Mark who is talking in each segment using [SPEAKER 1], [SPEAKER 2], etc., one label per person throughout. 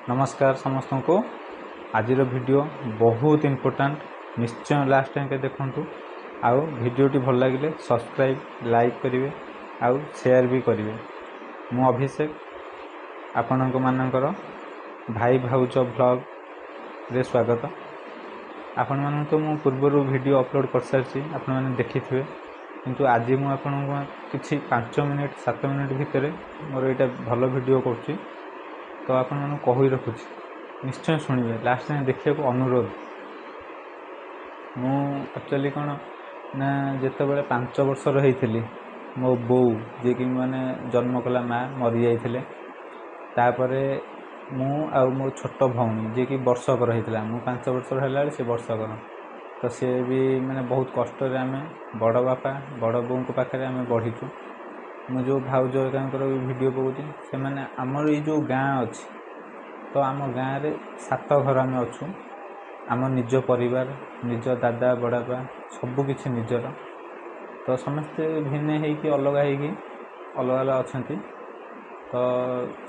[SPEAKER 1] नमस्कार समस्त को आज वीडियो बहुत इम्पोर्टेंट निश्चय लास्ट टाइम के देखूँ आउ वीडियोटी भल लगे सब्सक्राइब लाइक करेंगे आउ शेयर भी करेंगे। मु अभिषेक आपण मानकर भाई भाउज ब्लॉग रे स्वागत। आपण मान तो मु पूर्व वीडियो अपलोड कर सारी आपण मैंने देखि थे किंतु आज मु आपण किछि 5 मिनिट 7 मिनिट भितर मोर यहाँ भल वीडियो करुँची तो आपण मानू कही रखुची निश्चय शुणिबे लास्ट टाइम देखा अनुरोध। मु एक्चुअली कौन ना जितेबाला 5 वर्षर होती मो बो जी कि मैंने जन्म कला माँ मरी जाइए तापरे मु आउ मो छोट भौणी जी कि वर्षकर होता मु 5 वर्षर है से वर्षकर तो सी भी मैंने बहुत कष्ट आम बड़ बापा बड़ बो पाखे आम बढ़ीचु। मु जो भाउज वीडियो पकाऊँ से मैंने आमर ये जो गाँ अच्छी तो आम गाँव रे 7 घर आम अच्छु आम निज परिवार निज दादा बड़ापा सबकि निजर तो समस्ते भिन्न होगी अलग अलग अच्छा तो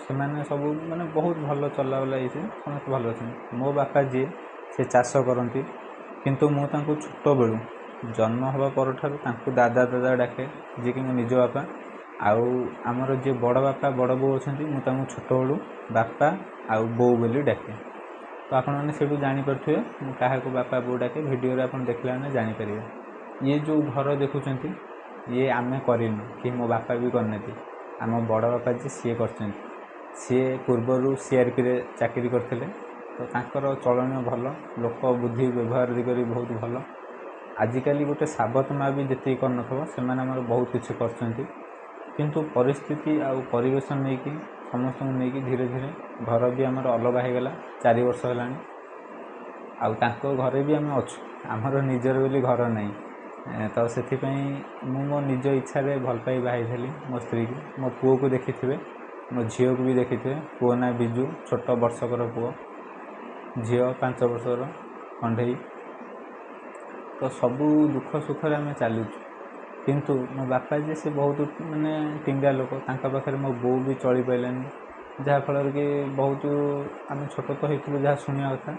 [SPEAKER 1] से मैंने सब माने बहुत भल चलाबला ये समस्त भल अच्छे। मो बापा जी से चाष करती किंतु मु तांको छोट बेलू जन्म हवा पर दादा दादा डाके जी कि मो निज बापा आउ आमर जी बड़ बापा बड़ बो अच्छा मुझे छोट बेलू बापा आउ बो बोली डाके तो आपण मैंने से जापे क्या बापा बो डाके वीडियो आप देखला जापर। ये जो घर देखुं ये आम करनु कि मो बापा भी करना आम बड़ बापा जी सी कर पूर्वर सीआरपी रे चाकरी करते तो तांकर चलन भल लोक बुद्धि व्यवहार दिगरी बहुत भल। आजिकल गोटे साबत माँ भी जी कर से बहुत किसी कर किंतु परिस्थिति आउ परिवेश नहीं कि समस्त नहीं धीरे धीरे घर भी आमर अलग होगला 4 वर्ष है आउ घरे भी आम अच्छु आमर निजर बोली घर नहीं तो से मो निज इच्छा भल पाई बाई थी मो स्त्री की मो पुओ को देखी थे मो झील को भी देखी थे पुओ ना बिजु छोट वर्षकर पुओ झील 5 वर्षर कंढई तो सबू दुख सुखर आम चलुचु किंतु मो बापा जी से बहुत माने टिंगा लोक पाखे मो बो भी चली पारानी जहाँफल कि बहुत आम छोट तो होती जहाँ शुणा कथा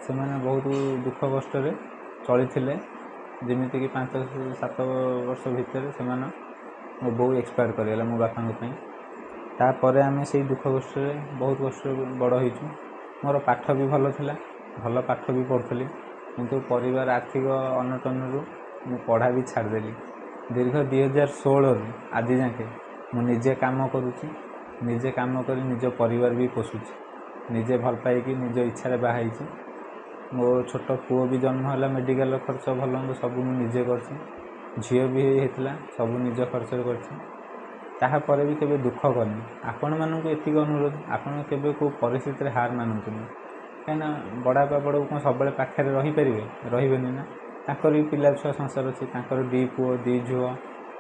[SPEAKER 1] से मैंने बहुत दुख कष्ट चली जमीक 5-7 वर्ष भितर से मो बो एक्सपायर करगला मो बापा तापर आम से दुख कष्ट बहुत कष्ट बड़ होइचु। मोर पाठ भी भल थिला भल पाठ भी पढ़ुली किंतु परिवार आर्थिक अनटन मु पढ़ा भी छाड़देली दीर्घ 2016 आज जाके मु निजे काम करुच्ची निजे काम कर निज परिवार भी पोषुची निजे भल पाई निज इच्छा बाहर मो छोट पुओ भी जन्म है मेडिकल खर्च भल मंद सब मुझे कर झील भी होता सब निज खर्च कर भी केवे दुख करनी। आपण मानक एतिक अनुरोध आपण केवे को परिस्थिति हार मानतुनि कहीं बड़ापा बड़ कौन सब पाखे रहीपर रही ना ताकर भी पिला छुआ संसार अच्छी 2 पुओ 2 झुआ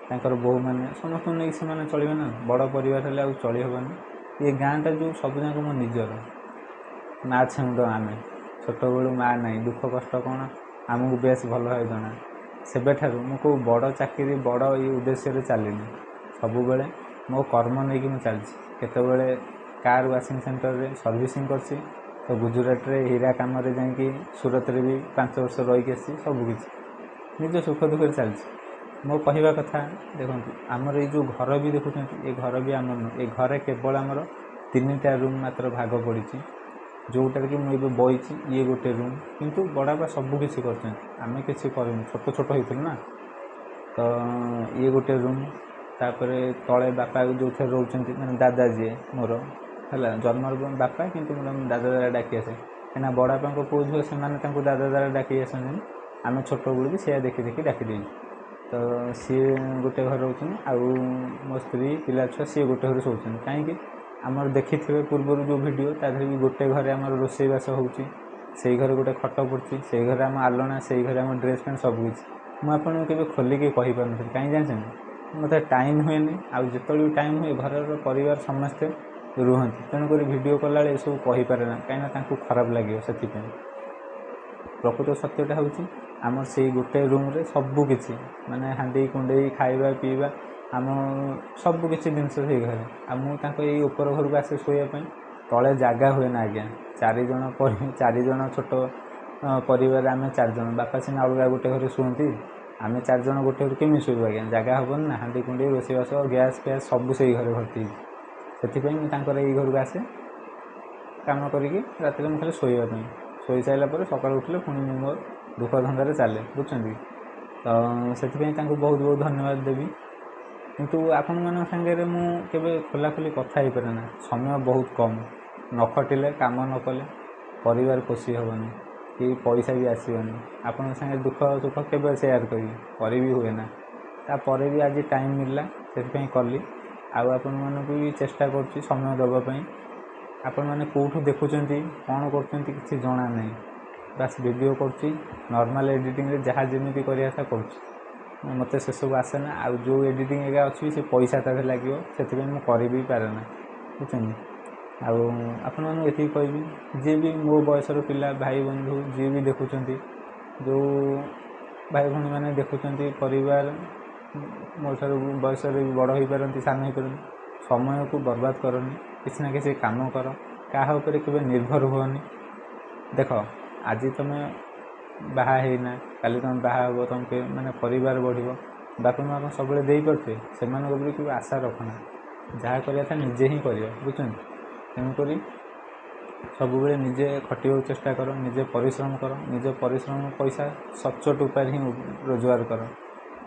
[SPEAKER 1] तांकर बो मैंने समस्त नहीं से चलिए ना बड़ परिवार है चली हेनी। ये गाँटा जो सब जाक मो निजर माँ छेउंड आम छोट बेलू माँ नहीं दुख कष्ट कौन आमको बेस भल है जना से मो बड़ चाकरी बड़ ये उद्देश्य चलनी सबु बेले मो कर्म नहीं कि चलती कार वाशिंग सेंटर रे सर्विसिंग करसी तो गुजरात रे हीरा काम रे जाकि सूरत रे भी 5 वर्ष रही सबकि निज सुख दुख चलती। मो कहवा कथा देखो आमर ये जो घर भी देखुं ये घर भी आम ये घर केवल आमर 3टा रूम मात्र भाग पड़ी जोटार कि मुझे बही ये गोटे रूम किंतु बड़ापा सबकि करमें किसी करूँ छोट छोट होती ना तो ये गोटे रूम तापर तले बापा जो थे रोचे मैंने दादा जी मोर है जन्म बापा किंतु दादा दादा डाकी आसे कहीं बड़ापा पुओ झील से दादा दादा डाकी आस आम छोट बेलू भी सी देखी देखी डाकी दे तो सी गोटे घर रोचे आउ मो स्त्री पिला छुआ सी गोटे घर शोचन कहीं आमर देखी थे पूर्वर जो वीडियो ताधर भी गोटे घरे आम रोसईवास होती घर गोटे खट पड़ी से घर आम आलना से घर आम ड्रेस पैंट सबकि मुझे केवे खोलिकी कही पार नी कहीं जानते मत टाइम हुए आउ जो भी टाइम हुए घर परिवार समस्ते रुहति तेणुक वीडियो कला ये सब कहीपे ना कहीं खराब लगे से प्रकृत सत्यटा हूँ आमर से गोटे रूम रे सबकि माने हांडी कुंडे खाइबा पीवा आम सबकि जिनस से घरे आ मुझे उपर घर को आसे शोवाई तले जगह हुए ना आज्ञा 4 जन छोट परिवार आम 4 जन बापा सीना अलग गोटे घर शुंती आम 4 जन गोटे घर केमी शुरू आज्ञा जगह हेन ना हाँडी कुंडी रोषेबास गैस फैस सब से घर भर्ती से मुझे घर को आसे कम करी रात में खाली शोवाई शोई सारापर सका उठे पुणी मोर दुख धंदार चले बुझे तो से बहुत बहुत धन्यवाद देवी किंतु आपण मान सागर मुझे खोलाखोली कथा ही पारे ना समय बहुत कम न खटिले काम न कले परिवार पोषी हेनी कि पैसा भी आसबनी आपण सागे दुख सुख के सेयार करी भी हुए ना तापर भी आज टाइम मिलला से कली आपण मानक भी चेष्टा कर समय देवाई आपण मैंने कौटू देखुंट कौन कर जना नहीं बास वीडियो कर नॉर्मल एडिटिंग रे जहाँ जमी करवा कर मत से सब आसे ना आ जो एडिटिंग एगा अच्छी से पैसा तक लगे से मुझे भी पारे ना बुझे आपण मैंने ये कहबी जी भी मो बयसर पिला भाई बंधु जी भी देखुं जो भाई भाई मैंने देखुं परिवार मो बयस बड़ हो पारती सान हो पारती समय को बर्बाद करनी किसी ना किसी काम कर क्या के निर्भर हुअनी देख आज तुम बाहा होना काली तुम बाहा हे तुम माने परिवार बढ़ बापा माँ सब दे पारे से आशा रखना जहाँ करवा निजे ही कर बुझे तेणुक सब निजे खटिया चेष्टा कर निजे परिश्रम कर निजे परिश्रम पैसा सचोट उपाय ही रोजगार कर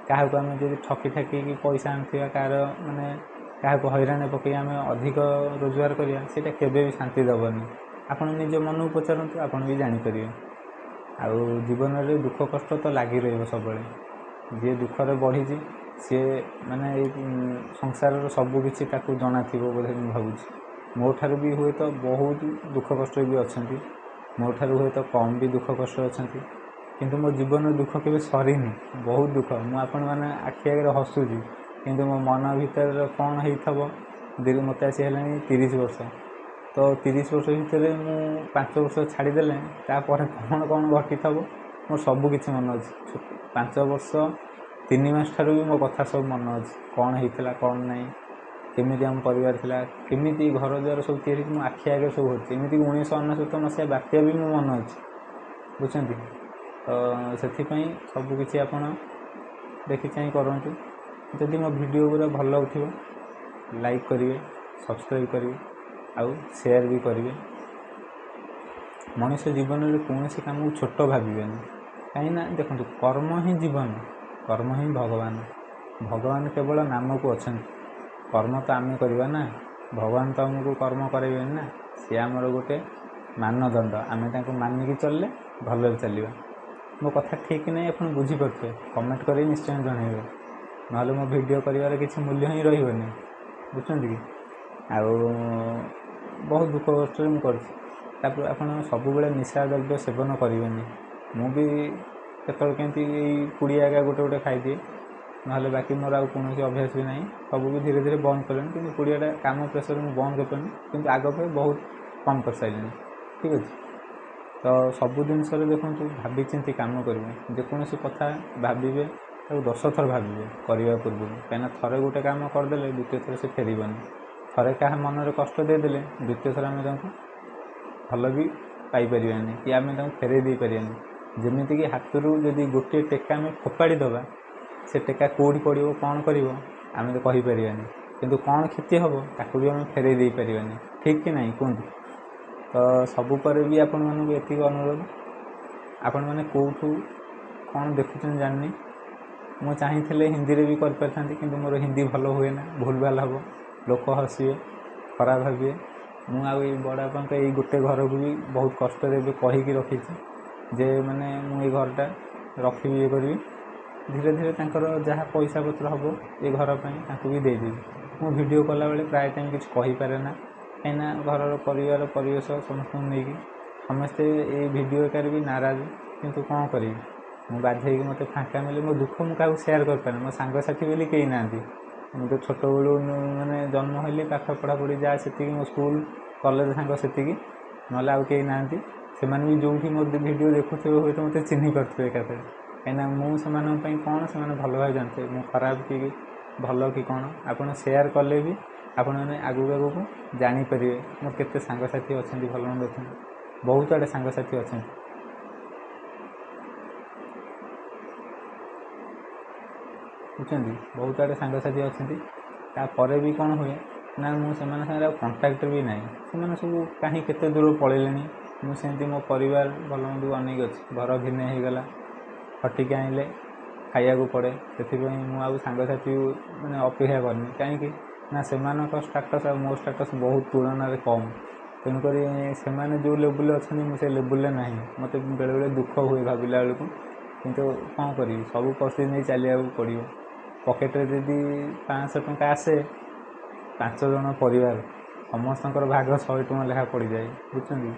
[SPEAKER 1] क्या आम जो ठकी ठाकी पैसा आनी कार माने क्या हैरान पकई आम अधिक रोजगार करिया सेटा केबे भी शांति दबनी आपण निज मन को पचारतु आपण भी जानीपर आउ जीवन में दुख कष्ट तो लगी रही सब जी दुखरे बढ़ी सी माने संसार सबकि जना थी बोधे भावुँ मो ठार भी हुए तो बहुत दुख कष्ट भी अच्छा मो ठार हुए तो कम भी दुख कष्ट अच्छा किंतु मो जीवन में दुख के सरीनी बहुत दुख मुझे मैंने आखि आगे हसुची किंतु मो मन भीतर कौन हो मत आसी है 30 वर्ष तो 30 वर्ष भितर मु 5 वर्ष छाड़देले तापर कौन कौन घटी थो मोर सबकि मन अच्छे 5 वर्ष 3 मास ठार भी मो कथा सब मन अच्छे कौन होता कौन ना केमी आम परिवार थिला केमी घर द्वार सब तैयारी मो आखि आगे सब होती एमती 1999 मसीहा बात्या भी मो मन अच्छे बुझे तो से सबकि आप देखी चाह करूँ जदि मो वीडियो पूरा भल लगुव लाइक करेंगे सब्सक्राइब करेंगे आउ शेयर भी करेंगे मनुष्य जीवन में कौन सी काम को छोट भावे कहीं देखो कर्म ही जीवन कर्म ही भगवान भगवान केवल नाम को अच्छा कर्म तो आम करवा ना भगवान तो आमको कर्म करें ना सी आमर गोटे मानदंड आम मानिकी चलले भल चलवा मो कथा ठीक नहीं आप बुझीपे कमेंट कर निश्चय जनइबे ना मो वीडियो कर किसी मूल्य ही रही बुझे कि आउ बहुत दुख कष्ट मुझे आप सब निशा द्रव्य सेवन करेंगे मु भी केमी पुड़िया आगे गोटे गोटे खाईदिए ना बाकी मोर आउ कौन अभ्यास भी ना सब भी धीरे धीरे बंद करें कि पुड़ियाटा काम प्रेसर मुझे बंद कर पानी कि आग पे बहुत कम कर सारे ठीक अच्छे तो सब जिन देखो भाभी चिंती काम करेंगे जेकोसी कथा भावे 10 थर भावे करने पूर्व कहीं थे गोटे काम करदे द्वितीय थर से फेरबनी थे क्या मन में कष्ट देदेले द्वितीय थर आम भल भी पाइपर कि आम फेरई दे पारानी जमीती कि हाथ जदि गोटे टेका आम फोपाड़ी दबा से टेका कौटी पड़ो कौन कर आम तो कहीपर किंतु कौन क्षति हम ताकू भी आम फेरई दे पारानी ठीक कि नहीं कहतु तो सबुपर भी आपण मानक एतिक अनुरोध आपण मैंने कौटू कौन देखुं जानी मुझे चाहिए हिंदी रे भी कर पारि किंतु मोर हिंदी भल हुए ना भूल भाल हम लोक हसिए खराब भाविए मुझे बड़ापा ये गोटे घर को भी बहुत कष्ट कहीकि रखी जे मैंने मुझे घरटा रखी ये करी धीरे धीरे जहाँ पैसा पत्र हम ये घर पर भी देदेवी मु वीडियो कला बेले प्राय टाइम किसी कहीपे ना कहीं घर परिवार परिवेश समस्त नहीं समस्ते ये वीडियो कार भी नाराज किंतु कौन करी मुझे बाध्य कि मत फाँका मिले मो दुख मुझे सेयार कर मो सांगसाथी बोली कहीं ना मुझे तो छोट बड़ू मैंने जन्म हेली पाख पढ़ापढ़ी जहाँ से मो स्कूल कॉलेज सांग से ना आउ कहीं ना से भी जो मो वीडियो देखुए हूँ तो मत चिन्ह पारे एकाथे कहीं मुझे कौन से भल भाव जानते मुझे खराब कि भल कि कौन आप सेयार कले भी ଆପଣମାନେ ଆଗକୁ ଆଗକୁ ଜାଣିପାରିବେ ମୋର କେତେ ସାଙ୍ଗସାଥି ଅଛନ୍ତି, ଭଲ ମନ୍ଦ ଅଛନ୍ତି, ବହୁତ ଆଡ଼େ ସାଙ୍ଗସାଥି ଅଛନ୍ତି। ବୁଝୁଛନ୍ତି, ବହୁତ ଆଡ଼େ ସାଙ୍ଗସାଥି ଅଛନ୍ତି। ତାପରେ ବି କ'ଣ ହୁଏ ନା ମୁଁ ସେମାନଙ୍କ ସାଙ୍ଗରେ ଆଉ କଣ୍ଟାକ୍ଟ ବି ନାହିଁ। ସେମାନେ ସବୁ କାହିଁ କେତେ ଦୂର ପଳେଇଲେଣି। ମୁଁ ସେମିତି ମୋ ପରିବାର ଭଲ ମନ୍ଦକୁ ଅନେଇକି ଅଛି। ଘର ଭିନେ ହେଇଗଲା, ଖଟିକି ଆଣିଲେ ଖାଇବାକୁ ପଡ଼େ। ସେଥିପାଇଁ ମୁଁ ଆଉ ସାଙ୍ଗସାଥି ମାନେ ଅପେକ୍ଷା କରିନି। କାହିଁକି ନା ସେମାନଙ୍କ ଷ୍ଟାଟସ୍ ଆଉ ମୋ ଷ୍ଟାଟସ୍ ବହୁତ ତୁଳନାରେ କମ୍। ତେଣୁକରି ସେମାନେ ଯେଉଁ ଲେବୁଲ୍ରେ ଅଛନ୍ତି ମୁଁ ସେ ଲେବୁଲ୍ରେ ନାହିଁ। ମୋତେ ବେଳେବେଳେ ଦୁଃଖ ହୁଏ ଭାବିଲା ବେଳକୁ, କିନ୍ତୁ କ'ଣ କରିବି, ସବୁ ପରିସ୍ଥିତି ନେଇ ଚାଲିବାକୁ ପଡ଼ିବ। ପକେଟରେ ଯଦି 500 ଟଙ୍କା ଆସେ, 5 ଜଣ ପରିବାର ସମସ୍ତଙ୍କର ଭାଗ 100 ଟଙ୍କା ଲେଖା ପଡ଼ିଯାଏ। ବୁଝୁଛନ୍ତି,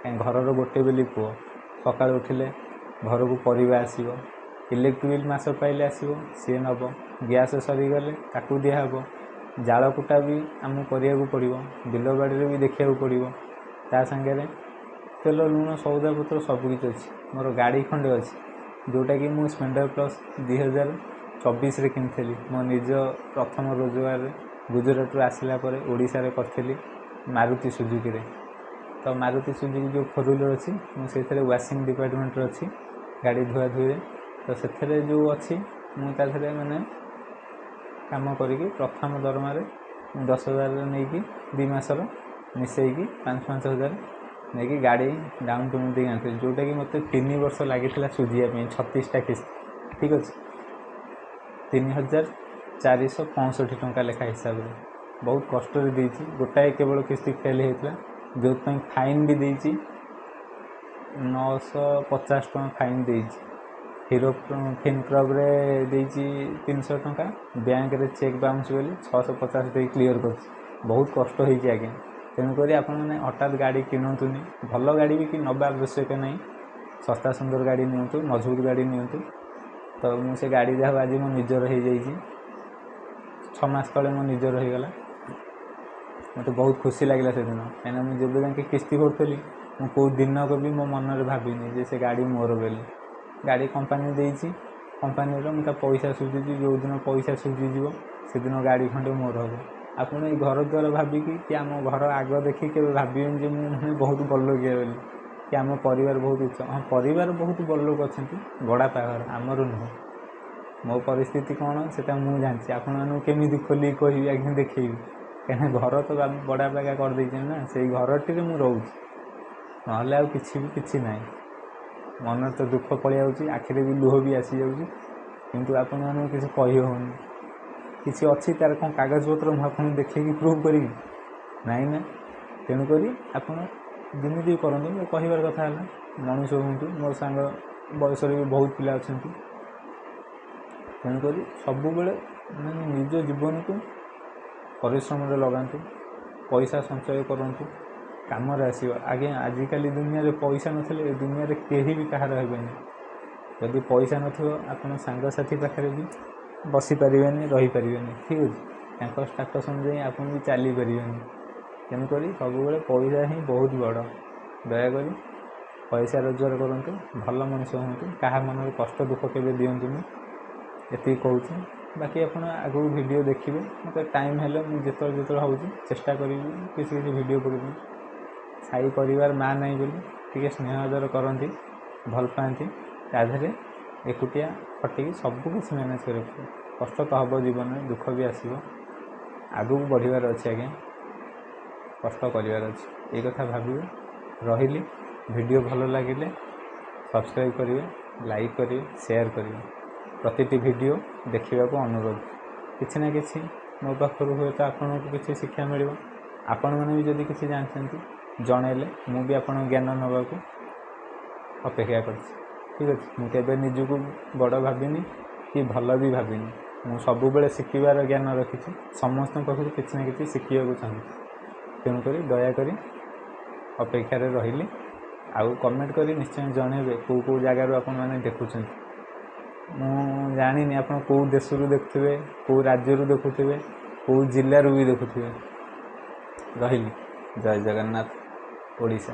[SPEAKER 1] କାହିଁ ଘରର ଗୋଟେ ବୋଲି ପୁଅ, ସକାଳୁ ଉଠିଲେ ଘରକୁ ପରିବା ଆସିବ, ଇଲେକ୍ଟ୍ରିକ୍ ବିଲ୍ ମାସ ପାଇଲେ ଆସିବ, ସିଏ ନେବ, ଗ୍ୟାସ୍ ସରିଗଲେ ତାକୁ ଦିଆହେବ, ଜାଳ କୁଟା ବି ଆମକୁ କରିବାକୁ ପଡ଼ିବ, ବିଲ ବାଡ଼ିରେ ବି ଦେଖିବାକୁ ପଡ଼ିବ। ତା ସାଙ୍ଗରେ ତେଲ ଲୁଣ ସଉଦାପତ୍ର ସବୁକିଛି ଅଛି। ମୋର ଗାଡ଼ି ଖଣ୍ଡେ ଅଛି, ଯେଉଁଟାକି ମୁଁ ସ୍ପ୍ଲେଣ୍ଡର ପ୍ଲସ୍ 2024ରେ କିଣିଥିଲି। ମୋ ନିଜ ପ୍ରଥମ ରୋଜଗାରରେ ଗୁଜୁରାଟରୁ ଆସିଲା ପରେ ଓଡ଼ିଶାରେ କରିଥିଲି ମାରୁତି ସୁଜୁକିରେ। ତ ମାରୁତି ସୁଜୁକି ଯେଉଁ 4 ହ୍ୱିଲର୍ ଅଛି, ମୁଁ ସେଇଥିରେ ୱାସିଂ ଡିପାର୍ଟମେଣ୍ଟରେ ଅଛି, ଗାଡ଼ି ଧୁଆଧୁଇରେ। ତ ସେଥିରେ ଯେଉଁ ଅଛି ମୁଁ ତା ଦେହରେ ମାନେ କାମ କରିକି ପ୍ରଥମ ଦରମାରେ 10,000 ନେଇକି 2 ମାସର ମିଶାଇକି 5,000 ନେଇକି ଗାଡ଼ି ଡାଉନ୍ ପେମେଣ୍ଟ ଦେଇକି ଆଣିଥିଲି, ଯେଉଁଟାକି ମୋତେ 3 ବର୍ଷ ଲାଗିଥିଲା ସୁଝିବା ପାଇଁ, 36ଟା କିସ୍ତି। ଠିକ୍ ଅଛି, 3,465 ଟଙ୍କା ଲେଖା ହିସାବରେ ବହୁତ କଷ୍ଟରେ ଦେଇଛି। ଗୋଟାଏ କେବଳ କିସ୍ତି ଫେଲ୍ ହେଇଥିଲା, ଯେଉଁଥିପାଇଁ ଫାଇନ୍ ବି ଦେଇଛି, 950 ଟଙ୍କା ଫାଇନ୍ ଦେଇଛି। ହିରୋ ଫିନକ୍ରବରେ ଦେଇଛି 300 ଟଙ୍କା, ବ୍ୟାଙ୍କରେ ଚେକ୍ ବାଉନ୍ସ ବୋଲି 650 ଦେଇ କ୍ଲିୟର କରିଛି। ବହୁତ କଷ୍ଟ ହେଇଛି ଆଜ୍ଞା। ତେଣୁକରି ଆପଣମାନେ ହଠାତ୍ ଗାଡ଼ି କିଣନ୍ତୁନି। ଭଲ ଗାଡ଼ି ବି ନେବା ଆବଶ୍ୟକ ନାହିଁ, ଶସ୍ତା ସୁନ୍ଦର ଗାଡ଼ି ନିଅନ୍ତୁ, ମଜବୁତ ଗାଡ଼ି ନିଅନ୍ତୁ। ତ ମୁଁ ସେ ଗାଡ଼ି ଯାହା ଆଜି ମୋ ନିଜର ହେଇଯାଇଛି, 6 ମାସ ତଳେ ମୋ ନିଜର ହେଇଗଲା। ମୋତେ ବହୁତ ଖୁସି ଲାଗିଲା ସେଦିନ, କାହିଁକିନା ମୁଁ ଯେବେ ଯାକେ କିସ୍ତି ଭରୁଥିଲି ମୁଁ କେଉଁ ଦିନକ ବି ମୋ ମନରେ ଭାବିନି ଯେ ସେ ଗାଡ଼ି ମୋର ବୋଲି। ଗାଡ଼ି କମ୍ପାନୀ ଦେଇଛି, କମ୍ପାନୀର ମୁଁ ତା ପଇସା ସୁଝୁଛି। ଯେଉଁଦିନ ପଇସା ସୁଝିଯିବ ସେଦିନ ଗାଡ଼ି ଖଣ୍ଡେ ମୋର ହେବ। ଆପଣ ଏଇ ଘର ଦ୍ୱାର ଭାବିକି କି ଆମ ଘର ଆଗ ଦେଖି କେବେ ଭାବିବେନି ଯେ ମୁଁ ମାନେ ବହୁତ ବଡ଼ ଲୋକିଆ ବୋଲି, କି ଆମ ପରିବାର ବହୁତ ଉଚ୍ଚ। ହଁ, ପରିବାର ବହୁତ ବଡ଼ ଲୋକ ଅଛନ୍ତି, ବଡ଼ାପା ଘର, ଆମର ନୁହଁ। ମୋ ପରିସ୍ଥିତି କ'ଣ ସେଟା ମୁଁ ଜାଣିଛି। ଆପଣମାନଙ୍କୁ କେମିତି ଖୋଲିକି କହିବି ଆଜ୍ଞା, ଦେଖେଇବି, କାହିଁକିନା ଘର ତ ବଡ଼ାପା କରିଦେଇଛନ୍ତି ନା, ସେଇ ଘରଟିରେ ମୁଁ ରହୁଛି, ନହେଲେ ଆଉ କିଛି ନାହିଁ। ମନରେ ତ ଦୁଃଖ ପଳେଇ ଯାଉଛି, ଆଖିରେ ବି ଲୁହ ବି ଆସିଯାଉଛି, କିନ୍ତୁ ଆପଣମାନଙ୍କୁ କିଛି କହି ହେଉନି। କିଛି ଅଛି ତା'ର କ'ଣ କାଗଜପତ୍ର ମୁଁ ଆପଣଙ୍କୁ ଦେଖେଇକି ପ୍ରୁଭ୍ କରିବି? ନାହିଁ ନା। ତେଣୁକରି ଆପଣ ଯେମିତି କରନ୍ତୁ, ମୋ କହିବାର କଥା ହେଲା ମଣିଷ ହୁଅନ୍ତୁ। ମୋ ସାଙ୍ଗ ବୟସରେ ବି ବହୁତ ପିଲା ଅଛନ୍ତି। ତେଣୁକରି ସବୁବେଳେ ମାନେ ନିଜ ଜୀବନକୁ ପରିଶ୍ରମରେ ଲଗାନ୍ତୁ, ପଇସା ସଞ୍ଚୟ କରନ୍ତୁ, କାମରେ ଆସିବ। ଆଜ୍ଞା, ଆଜିକାଲି ଦୁନିଆରେ ପଇସା ନଥିଲେ ଏ ଦୁନିଆରେ କେହି ବି କାହାର ହେବେନି। ଯଦି ପଇସା ନଥିବ ଆପଣ ସାଙ୍ଗସାଥି ପାଖରେ ବି ବସିପାରିବେନି, ରହିପାରିବେନି। ଠିକ୍ ଅଛି, ତାଙ୍କ ଷ୍ଟାଟସ୍ ଅନୁଯାୟୀ ଆପଣ ବି ଚାଲିପାରିବେନି। ତେଣୁକରି ସବୁବେଳେ ପଇସା ହିଁ ବହୁତ ବଡ଼। ଦୟାକରି ପଇସା ରୋଜଗାର କରନ୍ତୁ, ଭଲ ମଣିଷ ହୁଅନ୍ତୁ, କାହା ମନରେ କଷ୍ଟ ଦୁଃଖ କେବେ ଦିଅନ୍ତୁନି। ଏତିକି କହୁଛି। ବାକି ଆପଣ ଆଗକୁ ଭିଡ଼ିଓ ଦେଖିବେ, ମୋତେ ଟାଇମ୍ ହେଲେ ମୁଁ ଯେତେବେଳେ ହେଉଛି ଚେଷ୍ଟା କରିବି କିଛି ଭିଡ଼ିଓ ପକେଇବି। ସାଇ ପରିବାର ମା ନାହିଁ ବୋଲି ଟିକେ ସ୍ନେହ ଆଦର କରନ୍ତି, ଭଲ ପାଆନ୍ତି। ତା ଦେହରେ ଏକୁଟିଆ ଖଟିକି ସବୁ କିଛି ମ୍ୟାନେଜ୍ କରିବାକୁ ପଡ଼ିବ। କଷ୍ଟ ତ ହେବ ଜୀବନରେ, ଦୁଃଖ ବି ଆସିବ। ଆଗକୁ ବଢ଼ିବାର ଅଛି ଆଜ୍ଞା, କଷ୍ଟ କରିବାର ଅଛି, ଏଇ କଥା ଭାବିବେ। ରହିଲି। ଭିଡ଼ିଓ ଭଲ ଲାଗିଲେ ସବସ୍କ୍ରାଇବ୍ କରିବେ, ଲାଇକ୍ କରିବେ, ସେୟାର କରିବେ। ପ୍ରତିଟି ଭିଡ଼ିଓ ଦେଖିବାକୁ ଅନୁରୋଧ। କିଛି ନା କିଛି ମୋ ପାଖରୁ ହୁଏତ ଆପଣଙ୍କୁ କିଛି ଶିକ୍ଷା ମିଳିବ। ଆପଣମାନେ ବି ଯଦି କିଛି ଜାଣିଛନ୍ତି ଜଣେଇଲେ ମୁଁ ବି ଆପଣଙ୍କ ଜ୍ଞାନ ନେବାକୁ ଅପେକ୍ଷା କରିଛି। ଠିକ୍ ଅଛି, ମୁଁ କେବେ ନିଜକୁ ବଡ଼ ଭାବିନି କି ଭଲ ବି ଭାବିନି। ମୁଁ ସବୁବେଳେ ଶିଖିବାର ଜ୍ଞାନ ରଖିଛି, ସମସ୍ତଙ୍କ ପାଖରୁ କିଛି ନା କିଛି ଶିଖିବାକୁ ଚାହୁଁଛି। ତେଣୁକରି ଦୟାକରି ଅପେକ୍ଷାରେ ରହିଲି। ଆଉ କମେଣ୍ଟ କରି ନିଶ୍ଚୟ ଜଣେଇବେ କେଉଁ ଜାଗାରୁ ଆପଣମାନେ ଦେଖୁଛନ୍ତି। ମୁଁ ଜାଣିନି ଆପଣ କେଉଁ ଦେଶରୁ ଦେଖୁଥିବେ, କେଉଁ ରାଜ୍ୟରୁ ଦେଖୁଥିବେ, କେଉଁ ଜିଲ୍ଲାରୁ ବି ଦେଖୁଥିବେ। ରହିଲି। ଜୟ ଜଗନ୍ନାଥ। ଓଡ଼ିଶା।